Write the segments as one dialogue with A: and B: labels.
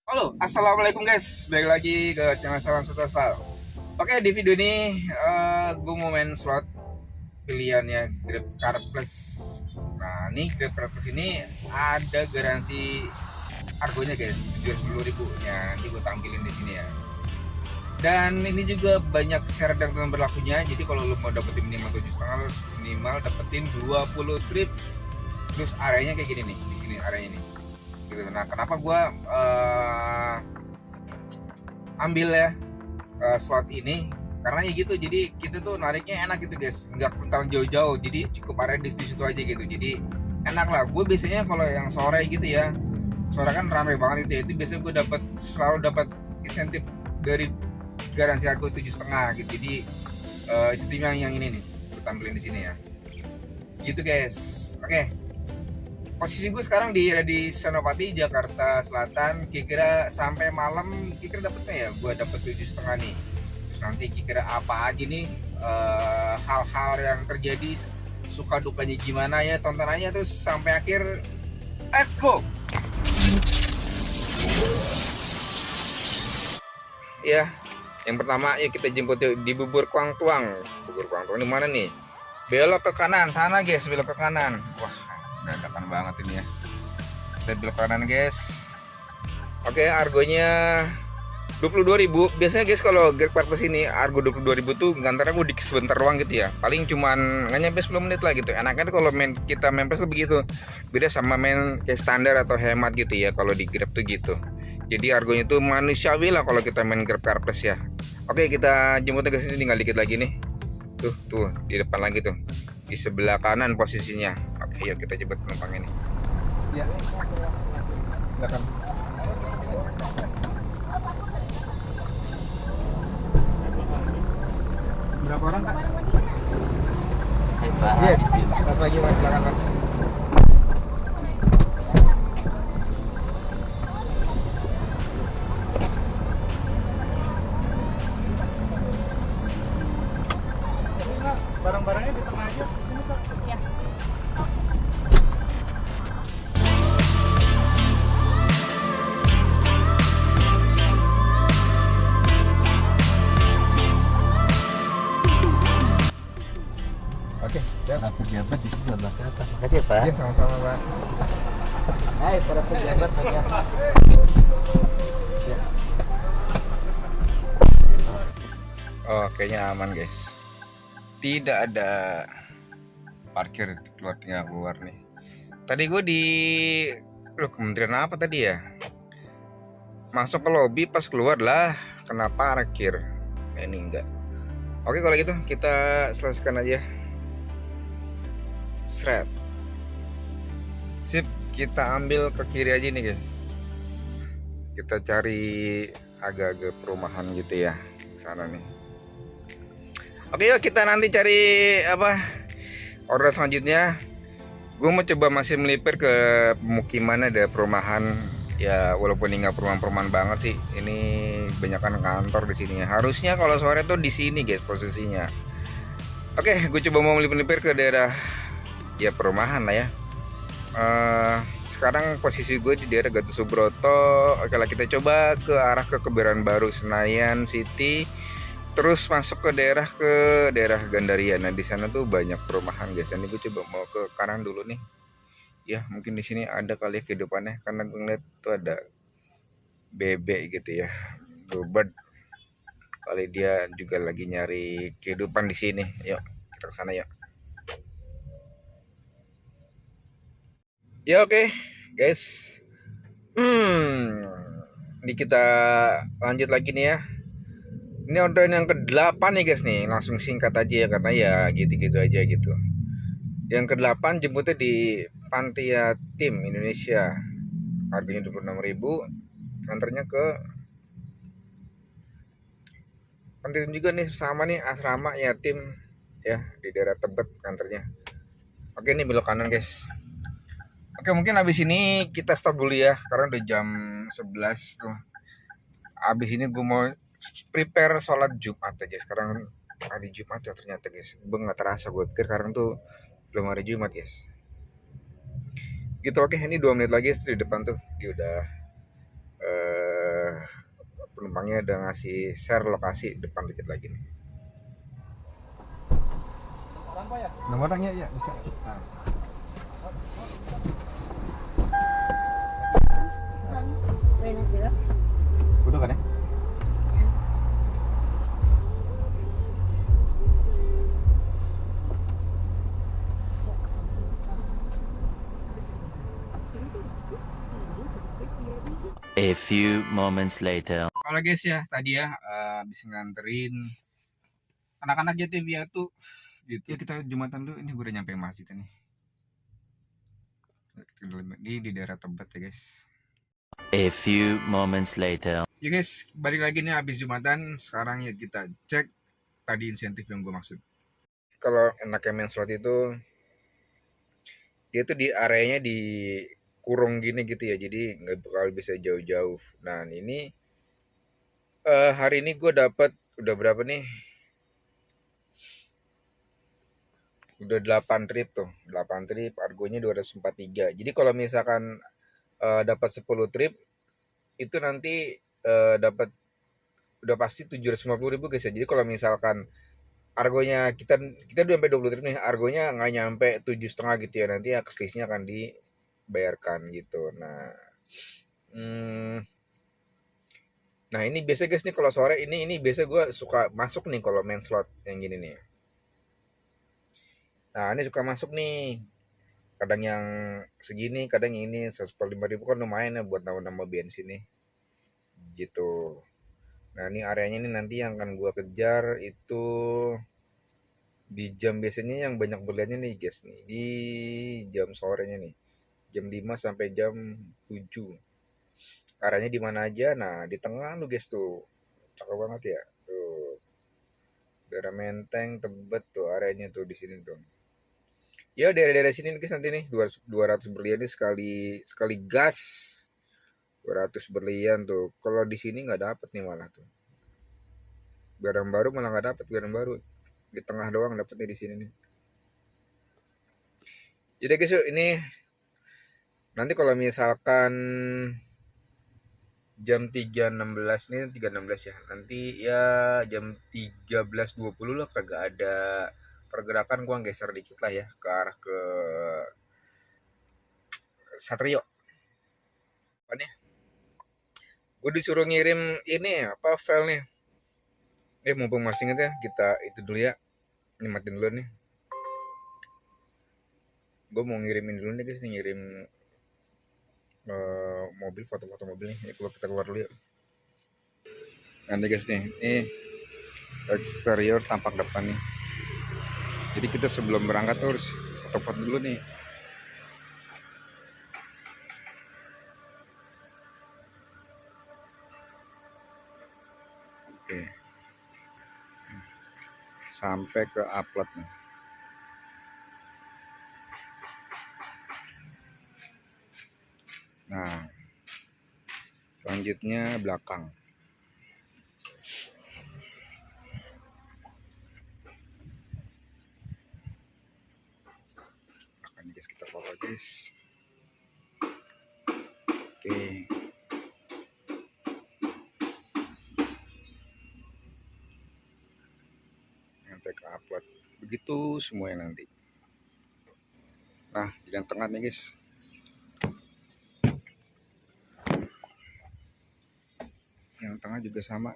A: Halo, assalamualaikum guys. Balik lagi ke channel Salam Satu Aspal. Oke, di video ini gue mau main slot pilihannya Grab Car Plus. Nah, ini Grab Car Plus ini ada garansi harganya guys, 70.000 nya. Nanti gue tampilin di sini ya. Dan ini juga banyak syarat dan ketentuan berlakunya. Jadi kalau lo mau dapetin minimal 7,5, minimal dapetin 20 trip. Terus areanya kayak gini nih, di sini areanya nih. Gitu. Nah, kenapa gue ambil ya slot ini karena ya gitu, jadi kita tuh nariknya enak gitu guys, nggak tentang jauh-jauh, jadi cukup area di situ aja gitu, jadi enak lah. Gue biasanya kalau yang sore gitu ya, sore kan ramai banget itu ya, itu biasanya gue selalu dapat insentif dari garansi aku 7,5 gitu. Jadi insentifnya yang ini nih gue tampilin di sini ya gitu guys. Oke, posisi gue sekarang ada di Senopati, Jakarta Selatan. Kira-kira sampai malam kira-kira dapetnya ya, gue dapet 7,5 nih. Terus nanti kira-kira apa aja nih hal-hal yang terjadi, suka dukanya gimana ya, tonton aja terus sampai akhir. Let's go. Ya, yang pertama ya kita jemput di Bubur Kuang Tuang. Bubur Kuang Tuang di mana nih? Belok ke kanan sana guys, belok ke kanan. Wah, dadakan banget ini ya. Kita belok kanan guys. Oke, argonya 22.000. Biasanya guys kalau Grab Purpose ini argo 22.000 tuh ngantar aku di sebentar doang gitu ya. Paling cuman nggak nyampe 10 menit lah gitu. Enaknya kalau kita main plus tuh begitu. Beda sama main kayak standar atau hemat gitu ya kalau di Grab tuh gitu. Jadi argonya tuh manusiawi lah kalau kita main Grab Car Plus ya. Oke, kita jemputnya ke sini, tinggal dikit lagi nih. Tuh di depan lagi tuh. Di sebelah kanan posisinya. Oke, yuk kita jemput penumpangnya nih. Ya. Silakan. Berapa orang kak? Yes, satu lagi mas, silakan mas. Barang-barangnya di tengah aja. Sini kak. Ya. Oke, siap.
B: Para pejabat di sini sebelah ke atas. Makasih ya, Pak.
A: Iya, sama-sama pak.
B: Hai para pejabat pejabat. Ya.
A: Oh, kayaknya aman guys. Tidak ada parkir keluar, tinggal keluar nih. Tadi gue di kementerian apa tadi ya? Masuk ke lobby, pas keluar lah kena parkir. Ini enggak. Oke, kalau gitu kita selesaikan aja. Seret. Sip, kita ambil ke kiri aja nih guys. Kita cari agak-agak perumahan gitu ya, sana nih. Oke, yuk kita nanti cari apa order selanjutnya. Gue mau coba masih melipir ke pemukiman, ada perumahan ya, walaupun ini nggak perumahan-perumahan banget sih. Ini banyakkan kantor di sini. Harusnya kalau sore tuh di sini guys posisinya. Oke, gue coba mau melipir ke daerah ya perumahan lah ya. Sekarang posisi gue di daerah Gatot Subroto. Oke lah, kita coba ke arah ke Kebayoran Baru, Senayan City, terus masuk ke daerah Gandaria. Nah, di sana tuh banyak perumahan guys. Ini gue coba mau ke kanan dulu nih. Ya, mungkin di sini ada kali ya kehidupannya, karena gue ngeliat tuh ada bebek gitu ya. Bluebird. Kali dia juga lagi nyari kehidupan di sini. Yuk, kita ke sana yuk. Ya oke, guys. Ini kita lanjut lagi nih ya. Ini orderan yang ke-8 nih guys nih. Langsung singkat aja ya, karena ya gitu-gitu aja gitu. Yang ke-8 jemputnya di Pantia Tim Indonesia. Harganya 26.000. Antarnya ke Pantia Tim juga nih, sama nih, asrama yatim ya di daerah Tebet kantornya. Oke, ini belok kanan guys. Oke, mungkin habis ini kita stop dulu ya, karena udah jam 11 tuh. Habis ini gue mau prepare sholat Jumat aja. Sekarang hari Jumat ya ternyata guys. Gue nggak terasa, gue pikir sekarang tuh belum hari Jumat guys. Gitu. Oke, ini 2 menit lagi di depan tuh dia udah orangnya udah ngasih share lokasi depan dikit lagi nih. Nomor orangnya ya bisa. Nah. Udah kan ya?
C: A few moments later.
A: Halo guys ya, tadi ya habis nganterin anak-anak JTB tuh gitu. Ya, kita Jumatan dulu, ini gue udah nyampe masjid nih. Di daerah Tebet ya guys.
C: A few moments later.
A: Ya guys, balik lagi nih habis Jumatan. Sekarang ya kita cek tadi insentif yang gue maksud. Kalau enaknya main slot itu, dia tuh di areanya di kurung gini gitu ya, jadi nggak bakal bisa jauh-jauh. Nah ini hari ini gue dapat udah berapa nih? Udah 8 trip tuh, 8 trip, argonya 243. Jadi kalau misalkan dapat 10 trip, itu nanti dapat udah pasti 750.000 guys ya. Jadi kalau misalkan argonya kita udah sampai 20 trip nih, argonya nggak nyampe 7,5 gitu ya, nanti ya selisihnya akan dibayarkan gitu. Nah ini biasa guys nih, kalau sore ini biasa gue suka masuk nih kalau main slot yang gini nih. Nah ini suka masuk nih, kadang yang segini, kadang yang ini 145.000 kan lumayan ya buat nambah-nambah bensin nih gitu. Nah ini areanya ini nanti yang akan gue kejar itu di jam biasanya yang banyak berliannya nih guys nih, di jam sorenya nih, jam 5 sampai jam 7. Areanya di mana aja? Nah di tengah lu guys tuh, cakep banget ya tuh, daerah Menteng, Tebet tuh areanya tuh di sini tuh. Ya daerah-daerah sini guys nanti nih 200 berlian nih sekali gas 200 berlian tuh. Kalau di sini nggak dapet nih malah tuh. Barang baru malah nggak dapet, barang baru di tengah doang dapetnya di sini nih. Jadi guys yuk, ini nanti kalau misalkan jam 3.16 nih, 3.16 ya. Nanti ya jam 13.20 lah kagak ada pergerakan, gua geser dikit lah ya ke arah ke Satrio. Apa nih? Gue disuruh ngirim ini apa file nih. Mumpung masih inget ya, kita itu dulu ya. Ini matiin dulu nih. Gue mau ngirimin dulu nih guys, ngirim mobil, foto-foto mobil nih. Ini kita keluar dulu ya. Nanti guys nih, ini eksterior tampak depan nih. Jadi kita sebelum berangkat tuh harus foto-foto dulu nih. Oke. Sampai ke upload nih. Nah, selanjutnya belakang. Akan guys kita foto guys. Oke. Sampai ke upload. Begitu semuanya nanti. Nah, jalan tengah nih guys. Yang tengah juga sama.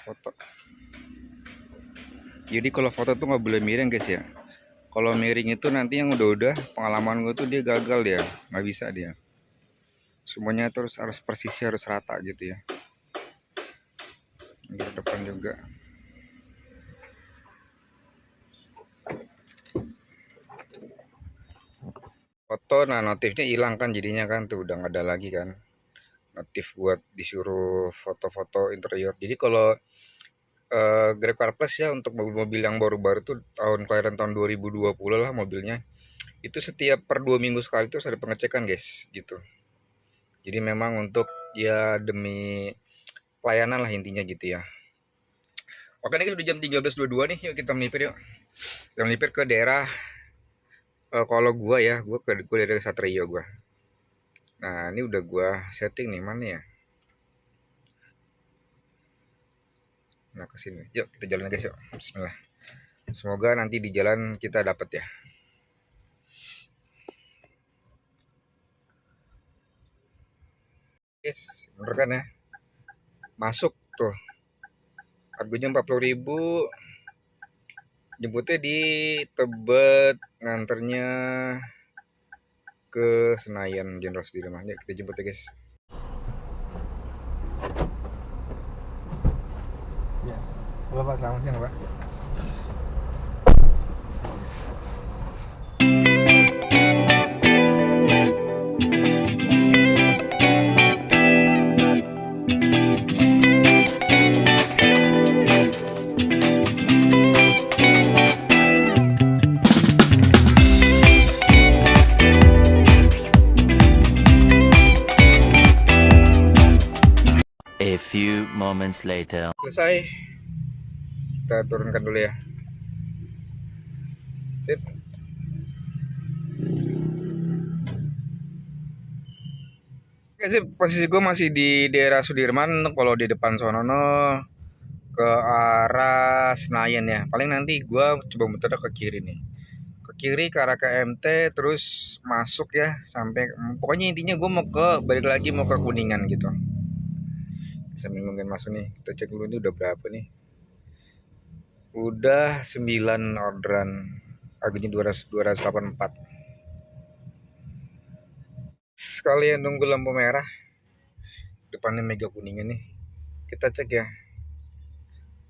A: Foto. Jadi kalau foto tuh nggak boleh miring guys ya. Kalau miring itu nanti yang udah pengalaman gue tuh dia gagal dia, nggak bisa dia. Semuanya terus harus persis, harus rata gitu ya. Di depan juga. Foto, nah notifnya hilang kan jadinya kan tuh, udah nggak ada lagi kan notif buat disuruh foto-foto interior. Jadi kalau Grab Car Plus ya, untuk mobil-mobil yang baru-baru tuh kelahiran tahun 2020 lah mobilnya, itu setiap per 2 minggu sekali tuh ada pengecekan guys gitu. Jadi memang untuk ya demi pelayanan lah intinya gitu ya. Oke nih sudah jam 13.22 nih, yuk kita melipir yuk. Kita melipir ke daerah kalau gua ya, gua dari Satrio gua. Nah ini udah gua setting nih, mana ya? Nah ke sini. Yuk kita jalan guys yuk. Bismillah. Semoga nanti di jalan kita dapat ya. Yes, bener kan ya? Masuk tuh. Harganya 40.000. Jemputnya di Tebet, nganternya ke Senayan Jenderal Sudirman. Ya kita jemput ya guys. Ya, halo Pak, selamat siang Pak.
C: A few moments later.
A: Selesai. Kita turunkan dulu ya. Sip. Oke sip, posisi gue masih di daerah Sudirman. Kalau di depan sonono ke arah Senayan ya. Paling nanti gue coba muter ke kiri nih. Ke kiri ke arah KMT terus masuk ya sampai pokoknya intinya gue mau ke balik lagi mau ke Kuningan gitu. Sambil nungguin masuk nih, kita cek dulu ini udah berapa nih. Udah 9 orderan. Harganya 284. Sekalian nunggu lampu merah. Depannya Mega Kuningan nih. Kita cek ya.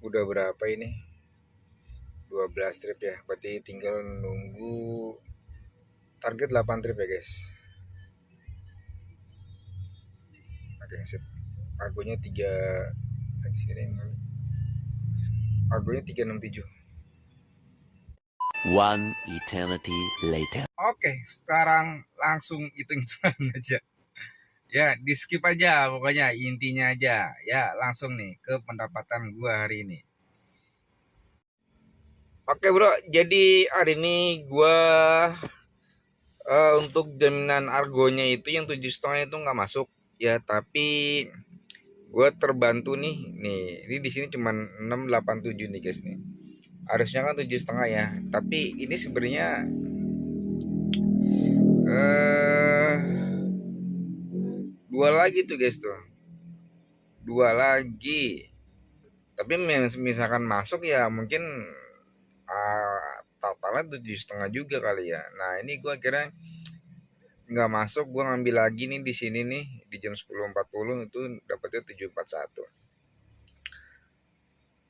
A: Udah berapa ini? 12 trip ya. Berarti tinggal nunggu target 8 trip ya guys. Oke sip. Harganya 3 harganya 367.
C: One eternity later.
A: Oke, sekarang langsung hitung-hitungan aja. Ya, di skip aja pokoknya intinya aja. Ya, langsung nih ke pendapatan gua hari ini. Oke bro, jadi hari ini gua untuk jaminan argonya itu yang 7,5 itu nggak masuk ya, tapi gue terbantu nih ini di sini cuman 687 nih guys nih, harusnya kan 7,5 ya, tapi ini sebenarnya dua lagi tuh guys tuh, dua lagi, tapi misalkan masuk ya mungkin totalnya 7,5 juga kali ya. Nah ini gue kira nggak masuk, gue ngambil lagi nih di sini nih di jam 10.40 itu dapetnya 741.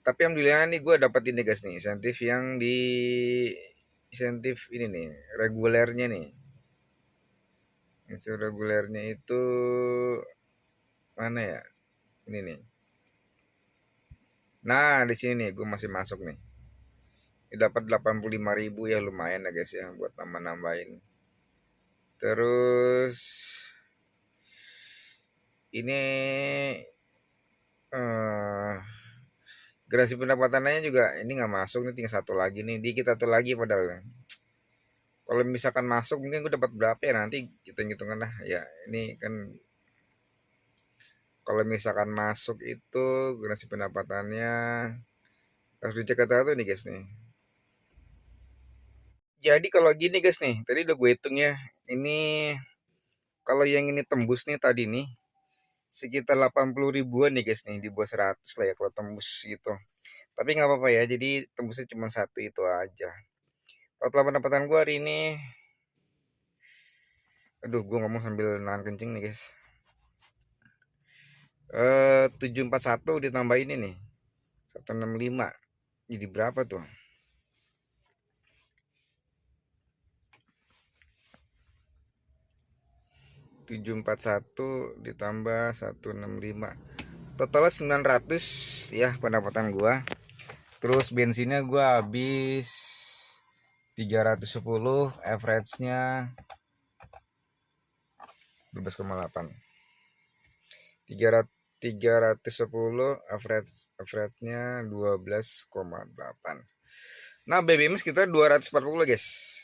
A: Tapi alhamdulillah nih gue dapet ini guys nih, insentif yang di insentif ini nih regulernya nih. Insentif regulernya itu mana ya? Ini nih. Nah di sini nih gue masih masuk nih. Ini dapat 85.000 ya, lumayan ya guys ya buat nambah-nambahin. Terus ini gerasi pendapatannya juga ini nggak masuk nih, tinggal satu lagi nih, dikit satu lagi padahal. Kalau misalkan masuk mungkin gue dapat berapa ya, nanti kita hitungkan lah ya. Ini kan kalau misalkan masuk itu gerasi pendapatannya harus dicek tuh nih guys nih. Jadi kalau gini guys nih, tadi udah gue hitung ya. Ini kalau yang ini tembus nih tadi nih sekitar 80 ribuan nih guys nih, di bawah 100 lah ya kalau tembus gitu. Tapi nggak apa-apa ya, jadi tembusnya cuma satu itu aja. Total pendapatan gue hari ini, aduh gue ngomong sambil nahan kencing nih guys. 741 ditambah ini nih 165, jadi berapa tuh? (741 ditambah 165) totalnya 900 ya pendapatan gua. Terus bensinnya gua habis 310, average-nya 12,8. 310 average-nya 12,8. Nah BBM sekitar 240 guys.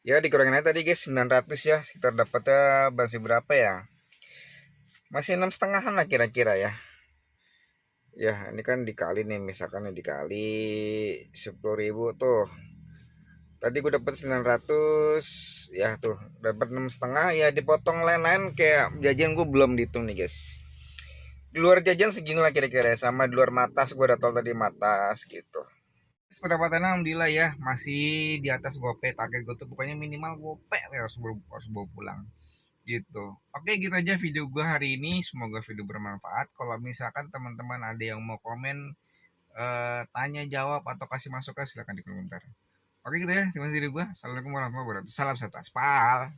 A: Ya dikurangin aja tadi guys 900 ya, sekitar dapatnya masih berapa ya, masih 6,5 lah kira-kira ya. Ya ini kan dikali nih, misalkan nih dikali 10.000 tuh. Tadi gue dapat 900, ya tuh dapat 6,5, ya dipotong lain-lain kayak jajan gue belum dihitung nih guys. Di luar jajan segini lah kira-kira, sama di luar matas gue udah tol tadi matas gitu. Terus pendapatannya alhamdulillah ya masih di atas gope. Target gue tuh pokoknya minimal gope ya, harus bawa pulang gitu. Oke gitu aja video gue hari ini, semoga video bermanfaat. Kalau misalkan teman-teman ada yang mau komen, tanya jawab atau kasih masukan, silahkan di komentar. Oke gitu ya, terima kasih dari gue. Assalamualaikum warahmatullahi wabarakatuh. Salam satu aspal.